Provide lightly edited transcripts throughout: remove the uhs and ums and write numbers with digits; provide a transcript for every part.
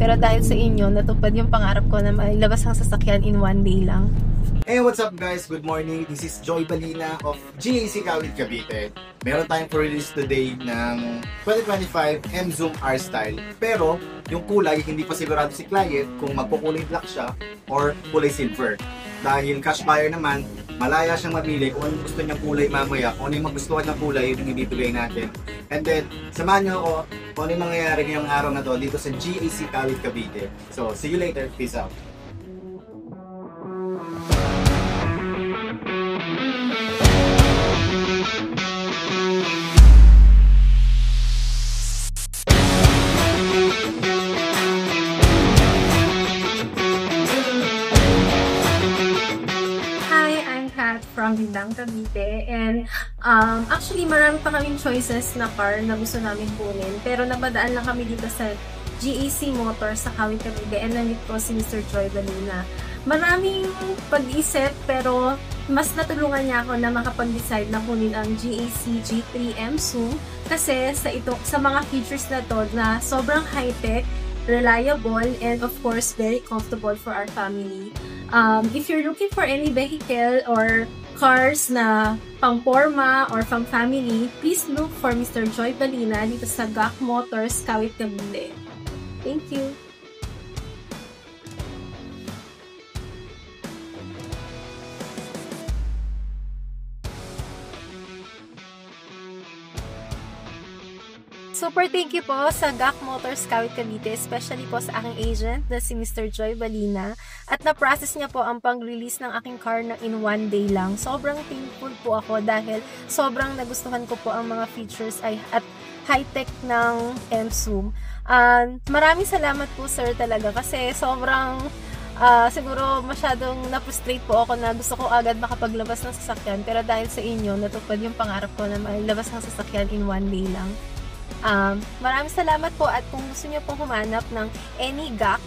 Pero dahil sa inyo, natupad yung pangarap ko na mailabas ang sasakyan in 1 day lang. Hey, what's up guys? Good morning. This is Joy Balina of GAC Kawit Cavite. Meron tayong release today ng 2025 M-Zoom R-Style. Pero yung kulay, hindi pa sigurado si client kung magkukulay black siya or kulay silver. Dahil cash buyer naman, malaya siyang mamili kung anong gusto niyang kulay mamaya, kung ano yung magustuhan ng kulay yung ibibigay natin. And then, samahan niyo ako kung ano yung mangyayari ngayong araw na to dito sa GAC Kawit Cavite. So, see you later. Peace out. From Bindang, Cavite. And actually, marami pa kaming choices na car na gusto namin kunin. Pero napadaan lang kami dito sa GAC Motors sa Kawit, Cavite. And namit ko si Mr. Joy Balina. Maraming pag-isip pero mas natulungan niya ako na makapag-decide na kunin ang GAC G3 M-Zoom kasi sa mga features na to na sobrang high-tech, reliable, and of course, very comfortable for our family. If you're looking for any vehicle or cars na pang-forma or pang-family, please look for Mr. Joy Balina dito sa GAC Motors, Kawit, Cavite. Thank you! Super thank you po sa GAC Motors Kawit, Cavite, especially po sa aking agent na si Mr. Joy Balina. At na-process niya po ang pang-release ng aking car na in 1 day lang. Sobrang thankful po ako dahil sobrang nagustuhan ko po ang mga features at high-tech ng M-Zoom. Maraming salamat po sir talaga kasi sobrang siguro masyadong na-frustrate po ako na gusto ko agad makapaglabas ng sasakyan. Pero dahil sa inyo, natupad yung pangarap ko na mailabas ng sasakyan in 1 day lang. Maraming salamat po at kung gusto niyo pong humanap ng any GAC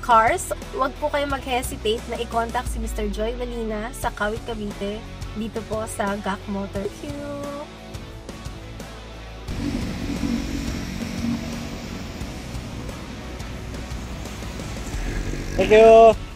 cars, wag po kayo mag-hesitate na i-contact si Mr. Joy Balina sa Kawit, Cavite dito po sa GAC Motor. Thank you!